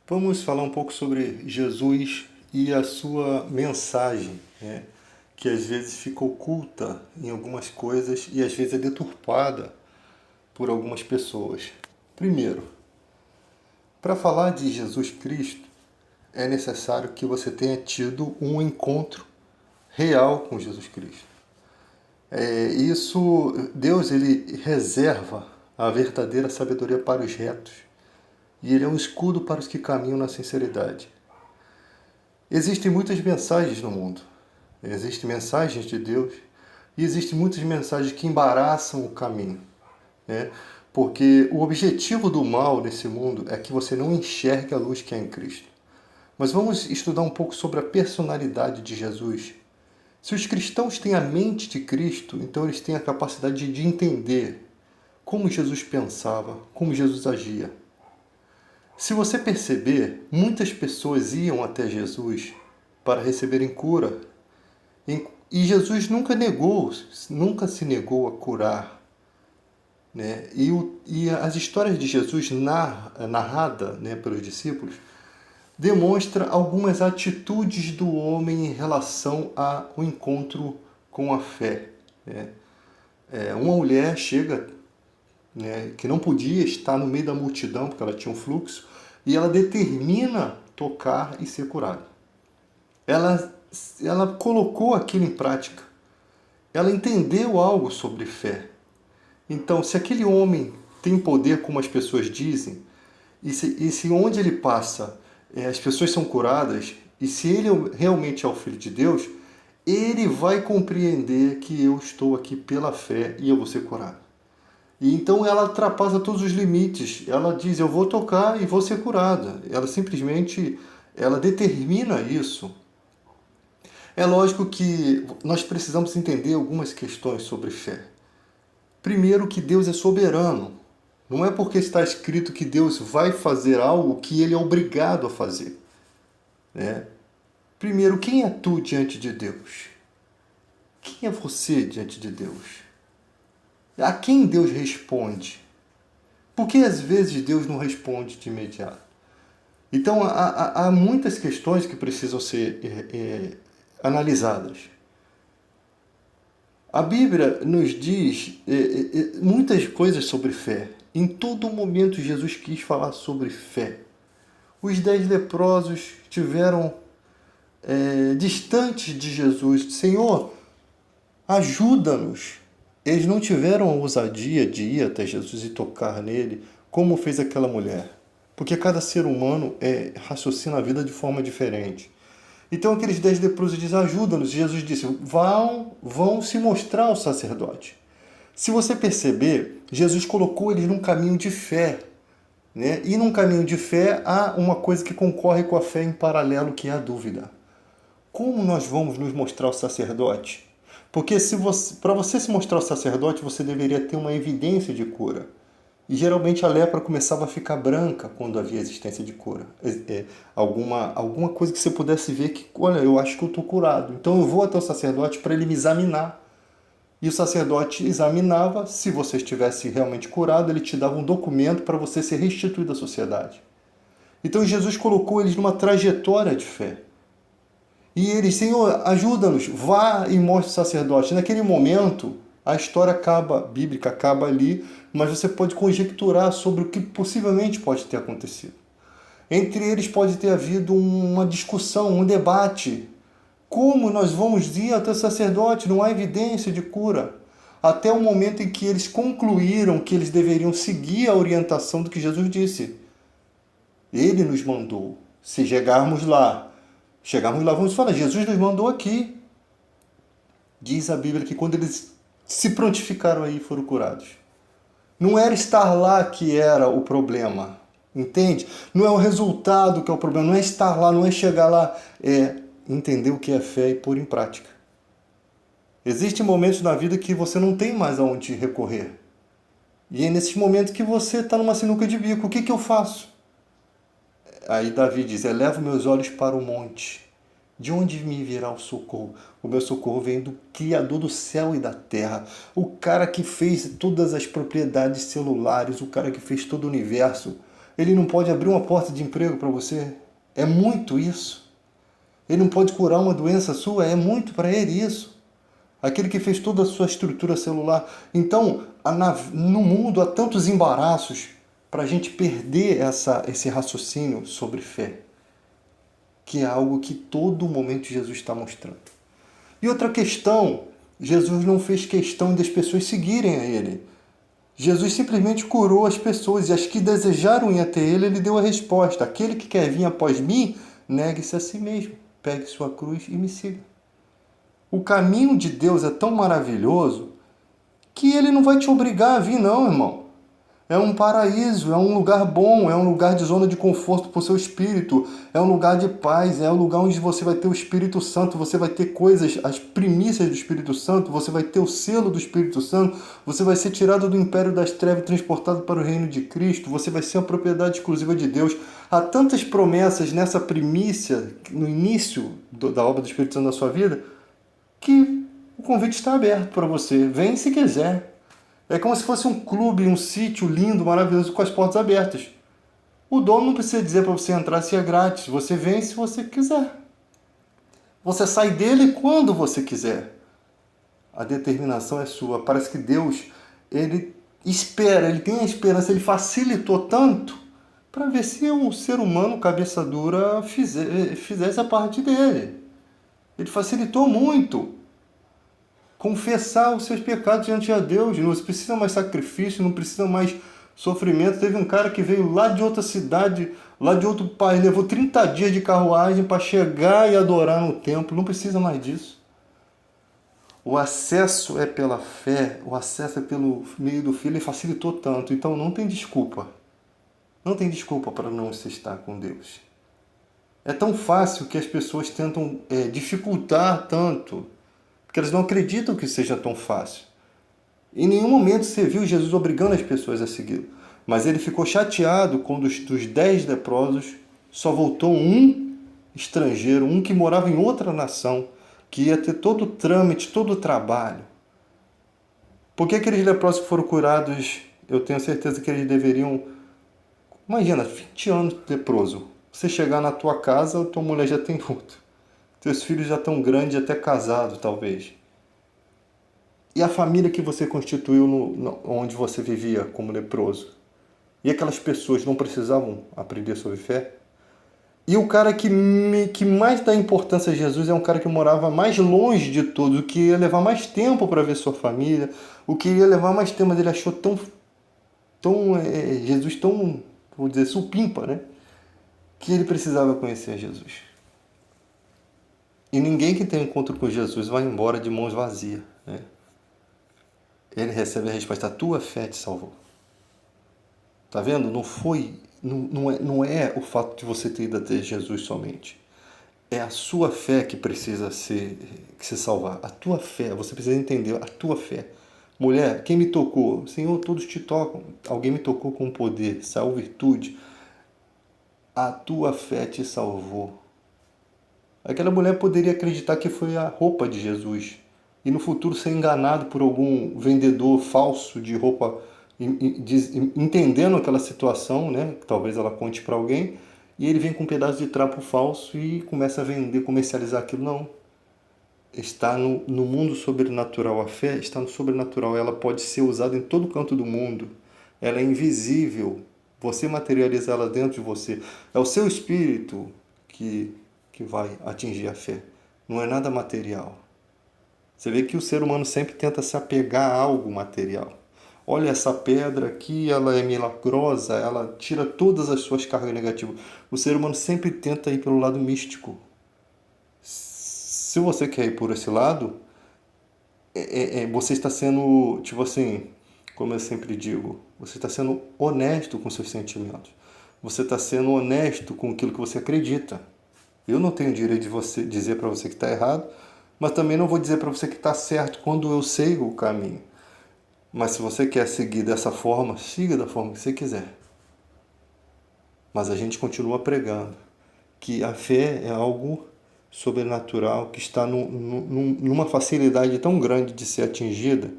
Vamos falar um pouco sobre Jesus e a sua mensagem, né? Que às vezes fica oculta em algumas coisas e às vezes é deturpada por algumas pessoas. Primeiro, para falar de Jesus Cristo, é necessário que você tenha tido um encontro real com Jesus Cristo. Deus ele reserva a verdadeira sabedoria para os retos e ele é um escudo para os que caminham na sinceridade. Existem muitas mensagens no mundo. Existem mensagens de Deus e existem muitas mensagens que embaraçam o caminho, né? Porque o objetivo do mal nesse mundo é que você não enxergue a luz que é em Cristo. Mas vamos estudar um pouco sobre a personalidade de Jesus. Se os cristãos têm a mente de Cristo, então eles têm a capacidade de entender como Jesus pensava, como Jesus agia. Se você perceber, muitas pessoas iam até Jesus para receberem cura. E Jesus nunca se negou a curar, né? E as histórias de Jesus narrada, né, pelos discípulos demonstra algumas atitudes do homem em relação ao encontro com a fé, né? Uma mulher chega, né, que não podia estar no meio da multidão porque ela tinha um fluxo, e ela determina tocar e ser curada. Ela colocou aquilo em prática. Ela entendeu algo sobre fé. Então, se aquele homem tem poder, como as pessoas dizem, e se onde ele passa as pessoas são curadas, e se ele realmente é o Filho de Deus, ele vai compreender que eu estou aqui pela fé e eu vou ser curado. E então ela ultrapassa todos os limites. Ela diz, eu vou tocar e vou ser curada. Ela simplesmente determina isso. É lógico que nós precisamos entender algumas questões sobre fé. Primeiro, que Deus é soberano. Não é porque está escrito que Deus vai fazer algo que ele é obrigado a fazer, né? Primeiro, quem é tu diante de Deus? Quem é você diante de Deus? A quem Deus responde? Por que às vezes Deus não responde de imediato? Então, há muitas questões que precisam ser analisadas. A Bíblia nos diz muitas coisas sobre fé. Em todo momento Jesus quis falar sobre fé. Os 10 leprosos estiveram distantes de Jesus. Senhor, ajuda-nos. Eles não tiveram a ousadia de ir até Jesus e tocar nele, como fez aquela mulher. Porque cada ser humano raciocina a vida de forma diferente. Então aqueles 10 leprosos dizem, ajuda-nos. Jesus disse, vão se mostrar ao sacerdote. Se você perceber, Jesus colocou eles num caminho de fé, né? E num caminho de fé há uma coisa que concorre com a fé em paralelo, que é a dúvida. Como nós vamos nos mostrar ao sacerdote? Porque para você se mostrar ao sacerdote, você deveria ter uma evidência de cura. E geralmente a lepra começava a ficar branca quando havia existência de cura. Alguma coisa que você pudesse ver que, olha, eu acho que eu estou curado. Então eu vou até o sacerdote para ele me examinar. E o sacerdote examinava, se você estivesse realmente curado, ele te dava um documento para você ser restituído à sociedade. Então Jesus colocou eles numa trajetória de fé. E eles, Senhor, ajuda-nos, vá e mostre o sacerdote. Naquele momento, a história bíblica acaba ali, mas você pode conjecturar sobre o que possivelmente pode ter acontecido. Entre eles pode ter havido uma discussão, um debate. Como nós vamos ir até o sacerdote? Não há evidência de cura. Até o momento em que eles concluíram que eles deveriam seguir a orientação do que Jesus disse. Ele nos mandou. Se chegarmos lá, vamos falar, Jesus nos mandou aqui. Diz a Bíblia que quando eles se prontificaram aí, foram curados. Não era estar lá que era o problema, entende? Não é o resultado que é o problema, não é estar lá, não é chegar lá, é entender o que é fé e pôr em prática. Existem momentos na vida que você não tem mais aonde recorrer. E é nesses momentos que você está numa sinuca de bico. O que eu faço? Aí Davi diz, elevo meus olhos para o monte. De onde me virá o socorro? O meu socorro vem do Criador do céu e da terra. O cara que fez todas as propriedades celulares, o cara que fez todo o universo. Ele não pode abrir uma porta de emprego para você? É muito isso. Ele não pode curar uma doença sua? É muito para ele isso. Aquele que fez toda a sua estrutura celular. Então, no mundo há tantos embaraços para a gente perder esse raciocínio sobre fé, que é algo que todo momento Jesus está mostrando. E outra questão, Jesus não fez questão das pessoas seguirem a ele. Jesus simplesmente curou as pessoas, e as que desejaram ir até ele, ele deu a resposta: aquele que quer vir após mim, negue-se a si mesmo, pegue sua cruz e me siga. O caminho de Deus é tão maravilhoso que ele não vai te obrigar a vir, não, irmão. É um paraíso, é um lugar bom, é um lugar de zona de conforto para o seu espírito, é um lugar de paz, é um lugar onde você vai ter o Espírito Santo, você vai ter coisas, as primícias do Espírito Santo, você vai ter o selo do Espírito Santo, você vai ser tirado do império das trevas e transportado para o reino de Cristo, você vai ser a propriedade exclusiva de Deus. Há tantas promessas nessa primícia, no início da obra do Espírito Santo na sua vida, que o convite está aberto para você. Vem se quiser. É como se fosse um clube, um sítio lindo, maravilhoso, com as portas abertas. O dono não precisa dizer para você entrar se é grátis. Você vem se você quiser. Você sai dele quando você quiser. A determinação é sua. Parece que Deus, ele espera, ele tem a esperança, ele facilitou tanto para ver se um ser humano cabeça dura fizesse a parte dele. Ele facilitou muito. Confessar os seus pecados diante de Deus. Não precisa mais sacrifício, não precisa mais sofrimento. Teve um cara que veio lá de outra cidade, lá de outro país, levou 30 dias de carruagem para chegar e adorar no templo. Não precisa mais disso. O acesso é pela fé, o acesso é pelo meio do Filho, e facilitou tanto. Então não tem desculpa. Não tem desculpa para não se estar com Deus. É tão fácil que as pessoas tentam dificultar tanto, porque elas não acreditam que seja tão fácil. Em nenhum momento você viu Jesus obrigando as pessoas a segui-lo. Mas ele ficou chateado quando dos 10 leprosos só voltou um estrangeiro, um que morava em outra nação, que ia ter todo o trâmite, todo o trabalho. Por que aqueles leprosos que foram curados, eu tenho certeza que eles deveriam... Imagina, 20 anos leproso. Você chegar na tua casa, a tua mulher já tem outro. Teus filhos já estão grandes, até casados, talvez. E a família que você constituiu onde você vivia como leproso? E aquelas pessoas não precisavam aprender sobre fé? E o cara que mais dá importância a Jesus é um cara que morava mais longe de todos, o que ia levar mais tempo para ver sua família, o que ia levar mais tempo, mas ele achou Jesus tão, vou dizer, supimpa, né? Que ele precisava conhecer Jesus. E ninguém que tem encontro com Jesus vai embora de mãos vazias, né? Ele recebe a resposta: a tua fé te salvou. Tá vendo? Não é o fato de você ter ido até Jesus somente. É a sua fé que precisa se salvar. A tua fé, você precisa entender a tua fé. Mulher, quem me tocou? Senhor, todos te tocam. Alguém me tocou com poder, saiu virtude. A tua fé te salvou. Aquela mulher poderia acreditar que foi a roupa de Jesus e no futuro ser enganado por algum vendedor falso de roupa, entendendo aquela situação, né? Talvez ela conte para alguém, e ele vem com um pedaço de trapo falso e começa a vender, comercializar aquilo. Não. Está no mundo sobrenatural. A fé está no sobrenatural. Ela pode ser usada em todo canto do mundo. Ela é invisível. Você materializa ela dentro de você. É o seu espírito que vai atingir a fé. Não é nada material. Você vê que o ser humano sempre tenta se apegar a algo material. Olha, essa pedra aqui, ela é milagrosa, ela tira todas as suas cargas negativas. O ser humano sempre tenta ir pelo lado místico. Se você quer ir por esse lado, você está sendo, tipo assim, como eu sempre digo, você está sendo honesto com seus sentimentos. Você está sendo honesto com aquilo que você acredita. Eu não tenho direito de você dizer para você que está errado, mas também não vou dizer para você que está certo quando eu sei o caminho. Mas se você quer seguir dessa forma, siga da forma que você quiser. Mas a gente continua pregando que a fé é algo sobrenatural, que está numa facilidade tão grande de ser atingida,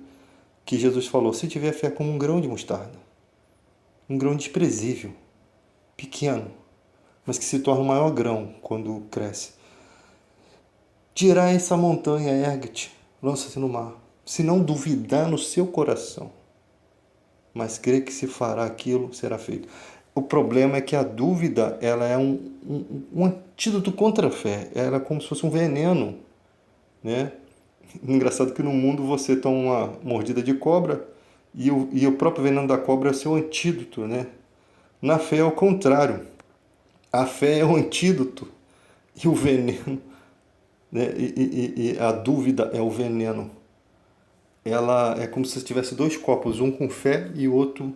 que Jesus falou: se tiver fé como um grão de mostarda, um grão desprezível, pequeno, mas que se torna o maior grão quando cresce. Dirá essa montanha, ergue-te, lança-se no mar, se não duvidar no seu coração, mas crê que se fará aquilo, será feito. O problema é que a dúvida, ela é um antídoto contra a fé, ela é como se fosse um veneno, né? Engraçado que no mundo você toma uma mordida de cobra e o próprio veneno da cobra é seu antídoto, né? Na fé é o contrário. A fé é o antídoto e o veneno, né? E a dúvida é o veneno. Ela é como se tivesse dois copos, um com fé e outro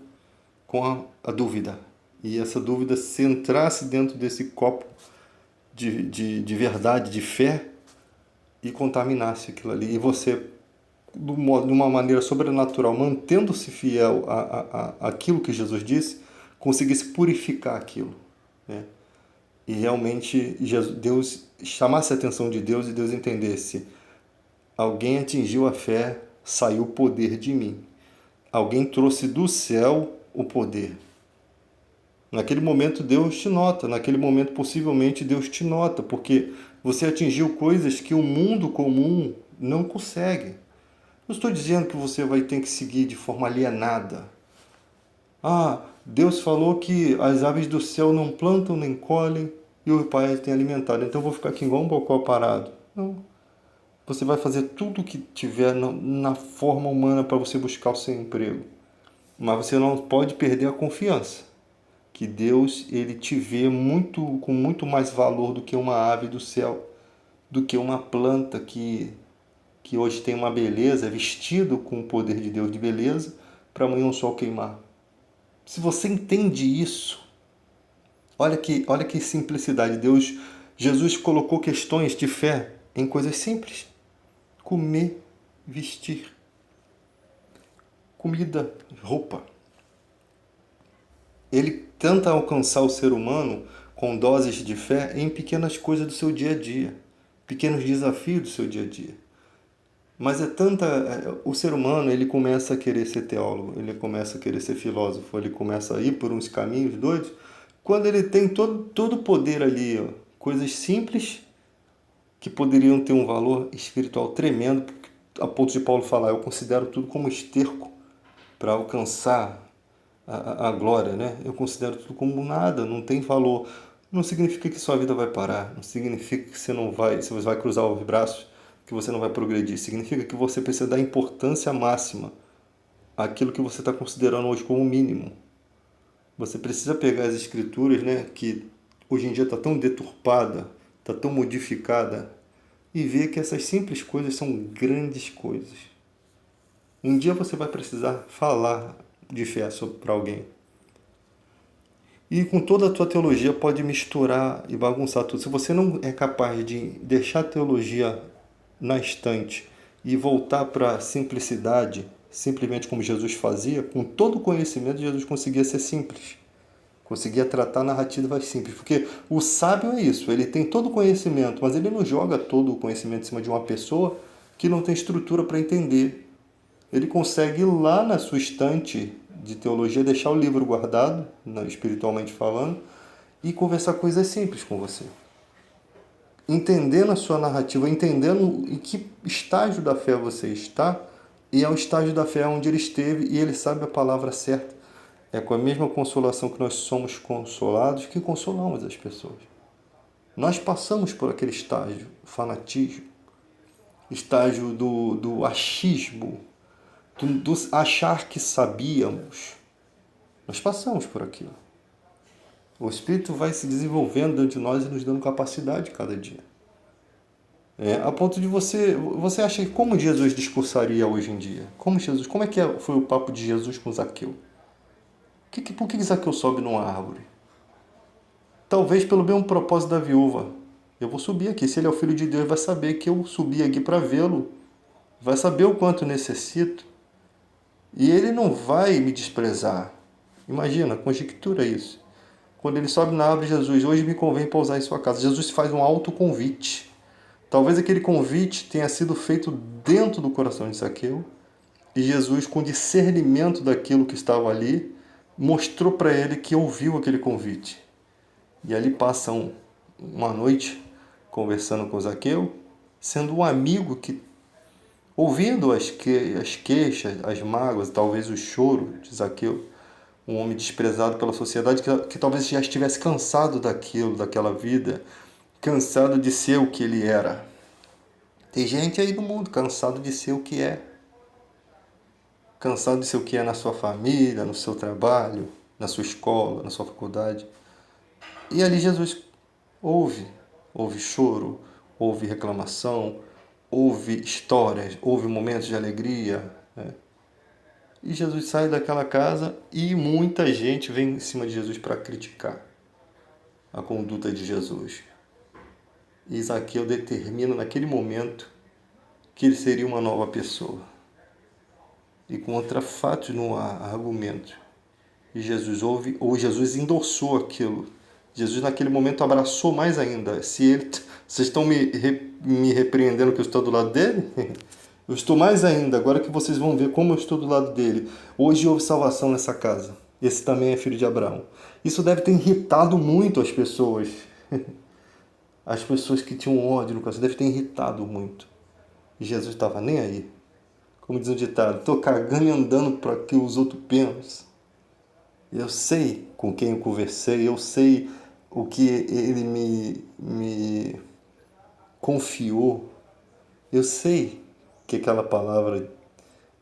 com a dúvida. E essa dúvida, se entrasse dentro desse copo de verdade, de fé, e contaminasse aquilo ali. E você, de uma maneira sobrenatural, mantendo-se fiel àquilo que Jesus disse, conseguisse purificar aquilo, né? E realmente Deus chamasse a atenção de Deus e Deus entendesse: alguém atingiu a fé, saiu o poder de mim. Alguém trouxe do céu o poder. Naquele momento Deus te nota, naquele momento possivelmente Deus te nota, porque você atingiu coisas que o mundo comum não consegue. Não estou dizendo que você vai ter que seguir de forma alienada. Ah, Deus falou que as aves do céu não plantam nem colhem e o Pai tem alimentado, então eu vou ficar aqui igual um bocó parado. Não. Você vai fazer tudo o que tiver na forma humana para você buscar o seu emprego. Mas você não pode perder a confiança que Deus, ele te vê com muito mais valor do que uma ave do céu, do que uma planta que hoje tem uma beleza, é vestido com o poder de Deus de beleza, para amanhã o sol queimar. Se você entende isso, olha que simplicidade. Jesus colocou questões de fé em coisas simples. Comer, vestir, comida, roupa. Ele tenta alcançar o ser humano com doses de fé em pequenas coisas do seu dia a dia, pequenos desafios do seu dia a dia. Mas o ser humano, ele começa a querer ser teólogo, ele começa a querer ser filósofo, ele começa a ir por uns caminhos doidos, quando ele tem todo o poder ali, ó, coisas simples que poderiam ter um valor espiritual tremendo, a ponto de Paulo falar: eu considero tudo como esterco para alcançar a glória, né? Eu considero tudo como nada, não tem valor. Não significa que sua vida vai parar, não significa que você vai cruzar os braços, que você não vai progredir. Significa que você precisa dar importância máxima àquilo que você está considerando hoje como mínimo. Você precisa pegar as escrituras, né, que hoje em dia está tão deturpada, está tão modificada, e ver que essas simples coisas são grandes coisas. Um dia você vai precisar falar de fé para alguém. E com toda a tua teologia pode misturar e bagunçar tudo. Se você não é capaz de deixar a teologia na estante e voltar para a simplicidade, simplesmente como Jesus fazia, com todo o conhecimento, Jesus conseguia ser simples. Conseguia tratar narrativas simples. Porque o sábio é isso, ele tem todo o conhecimento, mas ele não joga todo o conhecimento em cima de uma pessoa que não tem estrutura para entender. Ele consegue ir lá na sua estante de teologia, deixar o livro guardado, espiritualmente falando, e conversar coisas simples com você. Entendendo a sua narrativa, entendendo em que estágio da fé você está, e é o estágio da fé onde ele esteve, e ele sabe a palavra certa. É com a mesma consolação que nós somos consolados que consolamos as pessoas. Nós passamos por aquele estágio, fanatismo, estágio do achismo, do achar que sabíamos. Nós passamos por aquilo. O Espírito vai se desenvolvendo dentro de nós e nos dando capacidade cada dia. A ponto de você acha que como Jesus discursaria hoje em dia? Como é que foi o papo de Jesus com Zaqueu? Por que Zaqueu sobe numa árvore? Talvez pelo mesmo propósito da viúva. Eu vou subir aqui. Se ele é o Filho de Deus, vai saber que eu subi aqui para vê-lo. Vai saber o quanto necessito. E ele não vai me desprezar. Imagina, conjectura isso. Quando ele sobe na árvore, Jesus: hoje me convém pousar em sua casa. Jesus faz um autoconvite. Talvez aquele convite tenha sido feito dentro do coração de Zaqueu. E Jesus, com discernimento daquilo que estava ali, mostrou para ele que ouviu aquele convite. E ali passam uma noite conversando com Zaqueu, sendo um amigo que, ouvindo as queixas, as mágoas, talvez o choro de Zaqueu, um homem desprezado pela sociedade que talvez já estivesse cansado daquilo, daquela vida, cansado de ser o que ele era. Tem gente aí no mundo cansado de ser o que é, cansado de ser o que é na sua família, no seu trabalho, na sua escola, na sua faculdade. E ali Jesus ouve choro, ouve reclamação, ouve histórias, ouve momentos de alegria, né? E Jesus sai daquela casa e muita gente vem em cima de Jesus para criticar a conduta de Jesus. E Zaqueu determina naquele momento que ele seria uma nova pessoa. E contra fatos não há argumento. E Jesus ouve, ou Jesus endossou aquilo. Jesus naquele momento abraçou mais ainda. Vocês estão me repreendendo que eu estou do lado dele? Eu estou mais ainda, agora que vocês vão ver como eu estou do lado dele. Hoje houve salvação nessa casa. Esse também é filho de Abraão. Isso deve ter irritado muito as pessoas. As pessoas que tinham ódio no coração, deve ter irritado muito. E Jesus estava nem aí. Como diz o ditado, estou cagando e andando para que os outros pensam. Eu sei com quem eu conversei, eu sei o que ele me confiou. Eu sei que aquela palavra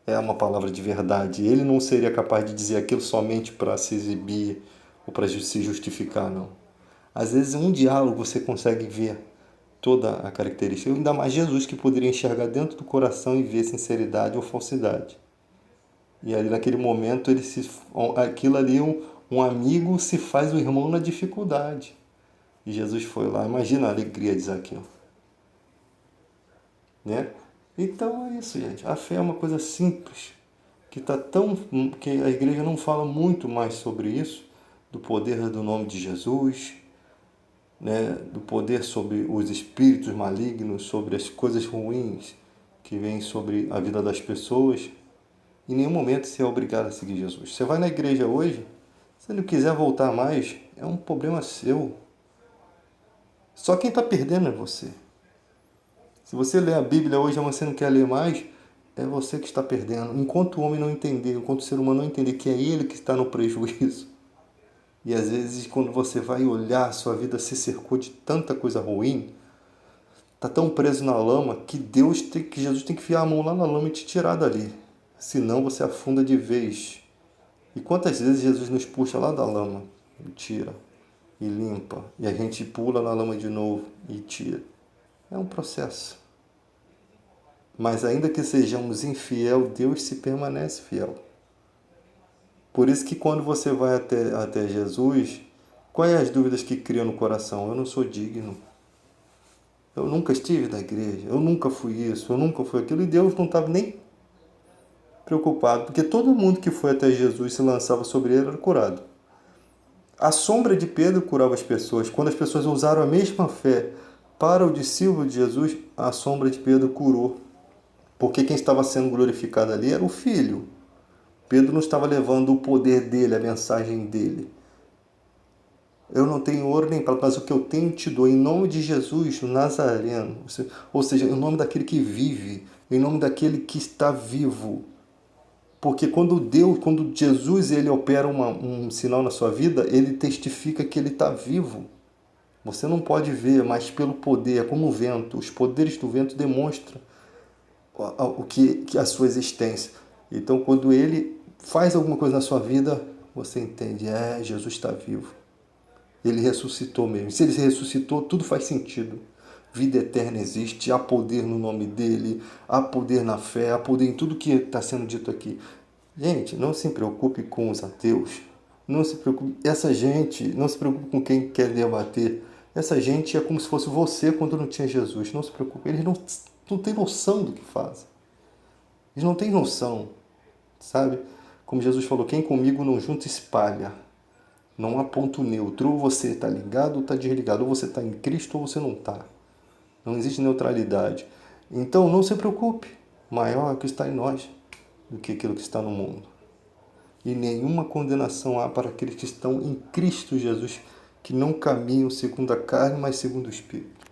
é uma palavra de verdade. Ele não seria capaz de dizer aquilo somente para se exibir ou para se justificar, não. Às vezes, em um diálogo você consegue ver toda a característica. Ainda mais Jesus, que poderia enxergar dentro do coração e ver sinceridade ou falsidade. E ali, naquele momento, aquilo ali, um amigo se faz o irmão na dificuldade. E Jesus foi lá. Imagina a alegria de Zaqueu, né? Então é isso, gente. A fé é uma coisa simples, que a igreja não fala muito mais sobre isso, do poder do nome de Jesus, né? Do poder sobre os espíritos malignos, sobre as coisas ruins que vêm sobre a vida das pessoas. Em nenhum momento você é obrigado a seguir Jesus. Você vai na igreja hoje, se não quiser voltar mais, é um problema seu. Só quem está perdendo é você. Se você lê a Bíblia hoje e você não quer ler mais, é você que está perdendo. Enquanto o homem não entender, enquanto o ser humano não entender que é ele que está no prejuízo. E às vezes quando você vai olhar, sua vida se cercou de tanta coisa ruim, está tão preso na lama que Jesus tem que enfiar a mão lá na lama e te tirar dali. Senão você afunda de vez. E quantas vezes Jesus nos puxa lá da lama e tira, e limpa, e a gente pula na lama de novo e tira. É um processo. Mas ainda que sejamos infiel, Deus se permanece fiel. Por isso que quando você vai até Jesus, quais as dúvidas que criam no coração? Eu não sou digno. Eu nunca estive na igreja. Eu nunca fui isso. Eu nunca fui aquilo. E Deus não estava nem preocupado. Porque todo mundo que foi até Jesus se lançava sobre ele era curado. A sombra de Pedro curava as pessoas. Quando as pessoas usaram a mesma fé para o discípulo de Jesus, a sombra de Pedro curou. Porque quem estava sendo glorificado ali era o Filho. Pedro não estava levando o poder dele, a mensagem dele. Eu não tenho ouro nem prata, mas o que eu tenho te dou em nome de Jesus, o Nazareno. Ou seja, em nome daquele que vive, em nome daquele que está vivo. Porque quando Jesus ele opera um sinal na sua vida, ele testifica que ele está vivo. Você não pode ver, mas pelo poder, é como o vento. Os poderes do vento demonstram a sua existência. Então, quando ele faz alguma coisa na sua vida, você entende, Jesus está vivo. Ele ressuscitou mesmo. Se ele ressuscitou, tudo faz sentido. Vida eterna existe, há poder no nome dele, há poder na fé, há poder em tudo que está sendo dito aqui. Gente, não se preocupe com os ateus. Não se preocupe. Essa gente, não se preocupe com quem quer debater. Essa gente é como se fosse você quando não tinha Jesus. Não se preocupe. Eles não têm noção do que fazem. Eles não têm noção, sabe? Como Jesus falou, quem comigo não junta espalha. Não há ponto neutro. Ou você está ligado ou está desligado. Ou você está em Cristo ou você não está. Não existe neutralidade. Então não se preocupe. Maior é o que está em nós do que aquilo que está no mundo. E nenhuma condenação há para aqueles que estão em Cristo Jesus, que não caminham segundo a carne, mas segundo o Espírito.